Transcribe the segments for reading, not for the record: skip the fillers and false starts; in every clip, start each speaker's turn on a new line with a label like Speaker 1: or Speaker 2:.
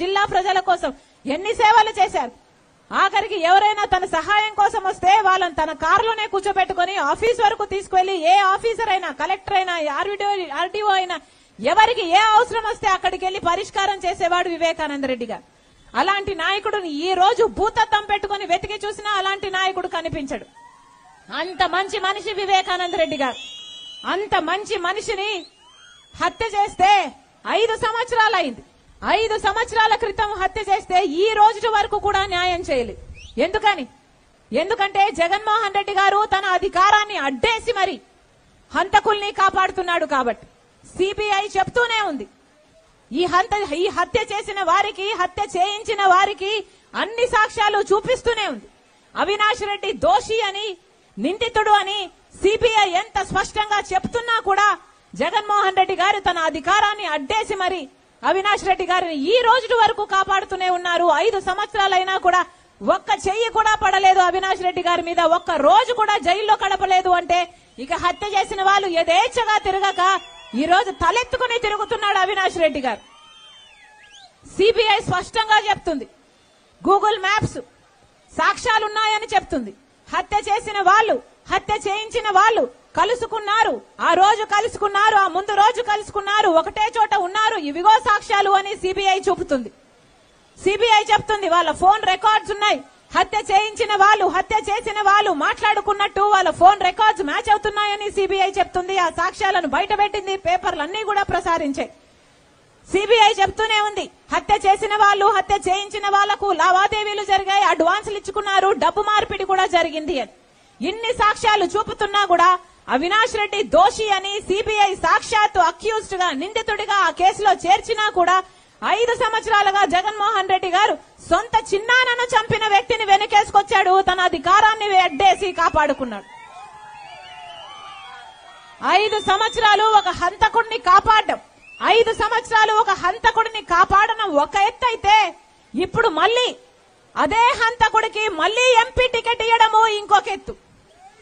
Speaker 1: జిల్లా ప్రజల కోసం ఎన్ని సేవలు చేశారు. ఆఖరికి ఎవరైనా తన సహాయం కోసం వస్తే వాళ్ళని తన కారులోనే కూర్చోబెట్టుకుని ఆఫీస్ వరకు తీసుకువెళ్లి ఏ ఆఫీసర్ అయినా, కలెక్టర్ అయినా, ఆర్డీఓ అయినా ఎవరికి ఏ అవసరం వస్తే అక్కడికి వెళ్లి పరిష్కారం చేసేవాడు వివేకానంద రెడ్డి గారు. అలాంటి నాయకుడిని ఈ రోజు భూతద్దం పెట్టుకుని వెతికి చూసినా అలాంటి నాయకుడు కనిపించడు. అంత మంచి మనిషి వివేకానంద రెడ్డి గారు. అంత మంచి మనిషిని హత్య చేస్తే 5 సంవత్సరాలు అయింది. 5 సంవత్సరాల క్రితం హత్య చేస్తే ఈ రోజు వరకు కూడా న్యాయం చేయలేదు. ఎందుకంటే జగన్మోహన్ రెడ్డి గారు తన అధికారాన్ని అడ్డేసి మరి హంతకుల్ని కాపాడుతున్నాడు కాబట్టి. సిబిఐ చెప్తూనే ఉంది, ఈ హత్య చేసిన వారికి, హత్య చేయించిన వారికి అన్ని సాక్ష్యాలు చూపిస్తూనే ఉంది. అవినాష్ రెడ్డి దోషి అని, నిందితుడు అని సిబిఐ ఎంత స్పష్టంగా చెప్తున్నా కూడా జగన్మోహన్ రెడ్డి గారు తన అధికారాన్ని అడ్డేసి మరి అవినాష్ రెడ్డి గారిని ఈ రోజు వరకు కాపాడుతూనే ఉన్నారు. 5 సంవత్సరాలైనా కూడా ఒక్క చెయ్యి కూడా పడలేదు అవినాష్ రెడ్డి గారి మీద, ఒక్క రోజు కూడా జైల్లో గడపలేదు. అంటే ఇక హత్య చేసిన వాళ్ళు యథేచ్ఛగా తిరగక ఈ రోజు తలెత్తుకుని తిరుగుతున్నాడు అవినాష్ రెడ్డి గారు. సిబిఐ స్పష్టంగా చెప్తుంది, గూగుల్ మ్యాప్స్ సాక్ష్యాలున్నాయని చెప్తుంది. హత్య చేసిన వాళ్ళు, హత్య చేయించిన వాళ్ళు కలుసుకున్నారు, ఆ రోజు కలుసుకున్నారు, ఆ ముందు రోజు కలుసుకున్నారు, ఒకటే చోట ఉన్నారు, ఇవిగో సాక్ష్యాలు అని సిబిఐ చూపుతుంది. సిబిఐ చెప్తుంది వాళ్ళ ఫోన్ రికార్డ్స్ ఉన్నాయి, హత్య చేయించిన వాళ్ళు, హత్య చేసిన వాళ్ళు మాట్లాడుకున్నట్టు వాళ్ళ ఫోన్ రికార్డ్స్ మ్యాచ్ అవుతున్నాయని సిబిఐ చెప్తుంది. ఆ సాక్ష్యాలను బయటపెట్టింది, పేపర్లన్నీ కూడా ప్రసారించాయి. సిబిఐ చెప్తూనే ఉంది, హత్య చేసిన వాళ్ళు, హత్య చేయించిన వాళ్లకు లావాదేవీలు జరిగాయి, అడ్వాన్సులు ఇచ్చుకున్నారు, డబ్బు మార్పిడి కూడా జరిగింది అని. ఇన్ని సాక్ష్యాలు చూపుతున్నా కూడా అవినాష్ రెడ్డి దోషి అని సిబిఐ సాక్షాత్తు అక్యూజ్డ్ గా, నిందితుడిగా ఆ కేసులో చేర్చినా కూడా 5 సంవత్సరాలుగా జగన్మోహన్ రెడ్డి గారు సొంత చిన్నాన్నను చంపిన వ్యక్తిని వెనకేసుకొచ్చాడు, తన అధికారాన్ని అడ్డేసి కాపాడుకున్నాడు. 5 సంవత్సరాలు ఒక హంతకుడిని కాపాడడం, 5 సంవత్సరాలు ఒక హంతకుడిని కాపాడడం ఒక ఎత్తు అయితే, ఇప్పుడు మళ్ళీ అదే హంతకుడికి మళ్ళీ ఎంపీ టికెట్ ఇవ్వడము ఇంకొక ఎత్తు.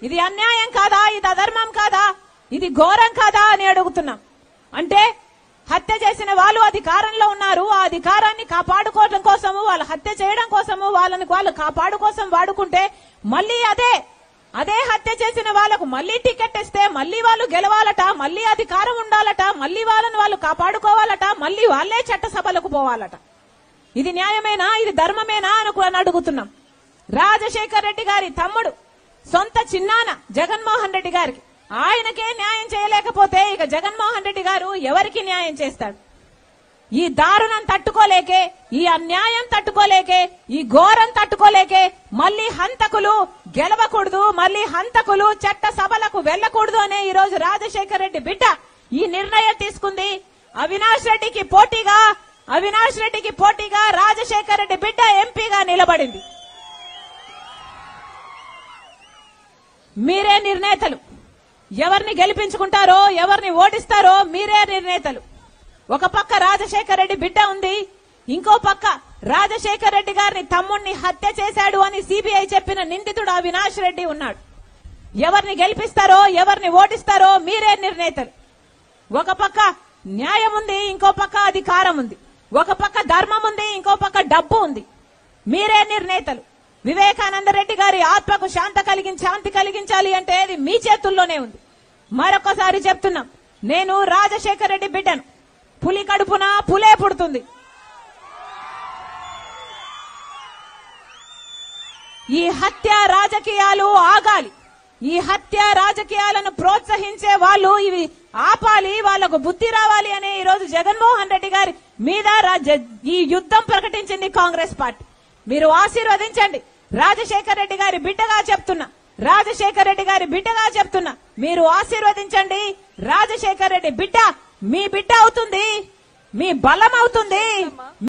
Speaker 1: ఇది అన్యాయం కాదా? ఇది అధర్మం కాదా? ఇది ఘోరం కాదా అని అడుగుతున్నాం. అంటే హత్య చేసిన వాళ్ళు అధికారంలో ఉన్నారు, ఆ అధికారాన్ని కాపాడుకోవడం కోసము, వాళ్ళు హత్య చేయడం కోసము, వాళ్ళు కాపాడు కోసం వాడుకుంటే మళ్ళీ అదే హత్య చేసిన వాళ్లకు మళ్ళీ టికెట్ ఇస్తే మళ్ళీ వాళ్ళు గెలవాలట, మళ్ళీ అధికారం ఉండాలట, మళ్ళీ వాళ్ళని వాళ్ళు కాపాడుకోవాలట, మళ్ళీ వాళ్లే చట్టసభలకు పోవాలట. ఇది న్యాయమేనా? ఇది ధర్మమేనా అని అడుగుతున్నాం. రాజశేఖర్ రెడ్డి గారి తమ్ముడు, సొంత చిన్నాన్న జగన్మోహన్ రెడ్డి గారికి, ఆయనకే న్యాయం చేయలేకపోతే ఇక జగన్మోహన్ రెడ్డి గారు ఎవరికి న్యాయం చేస్తాడు? ఈ దారుణం తట్టుకోలేకే, ఈ అన్యాయం తట్టుకోలేకే, ఈ ఘోరం తట్టుకోలేకే మళ్లీ హంతకులు గెలవకూడదు, మళ్లీ హంతకులు చట్ట సభలకు వెళ్లకూడదు అనే ఈ రోజు రాజశేఖర్ రెడ్డి బిడ్డ ఈ నిర్ణయం తీసుకుంది. అవినాష్ రెడ్డికి పోటీగా రాజశేఖర్ రెడ్డి బిడ్డ ఎంపీగా నిలబడింది. మీరే నిర్ణేతలు, ఎవరిని గెలిపించుకుంటారో, ఎవరిని ఓడిస్తారో మీరే నిర్ణేతలు. ఒక పక్క రాజశేఖర్ రెడ్డి బిడ్డ ఉంది, ఇంకో పక్క రాజశేఖర్ రెడ్డి గారిని తమ్ముణ్ణి హత్య చేశాడు అని సిబిఐ చెప్పిన నిందితుడు అవినాష్ రెడ్డి ఉన్నాడు. ఎవరిని గెలిపిస్తారో, ఎవరిని ఓడిస్తారో మీరే నిర్ణేతలు. ఒక పక్క న్యాయం ఉంది, ఇంకో పక్క అధికారం ఉంది, ఒక పక్క ధర్మం ఉంది, ఇంకో పక్క డబ్బు ఉంది. మీరే నిర్ణేతలు. వివేకానంద రెడ్డి గారి ఆత్మకు శాంతి కలిగించాలి అంటే అది మీ చేతుల్లోనే ఉంది. మరొకసారి చెప్తున్నాం, నేను రాజశేఖర్ రెడ్డి బిడ్డను. పులి కడుపున పులే పుడుతుంది. ఈ హత్య రాజకీయాలు ఆగాలి. ఈ హత్య రాజకీయాలను ప్రోత్సహించే వాళ్ళు ఇవి ఆపాలి, వాళ్లకు బుద్ధి రావాలి అనే ఈ రోజు జగన్మోహన్ రెడ్డి గారి మీద ఈ యుద్ధం ప్రకటించింది కాంగ్రెస్ పార్టీ. మీరు ఆశీర్వదించండి. రాజశేఖర్ రెడ్డి గారి బిడ్డగా చెప్తున్నా, మీరు ఆశీర్వదించండి. రాజశేఖర్ రెడ్డి బిడ్డ మీ బిడ్డ అవుతుంది, మీ బలం అవుతుంది.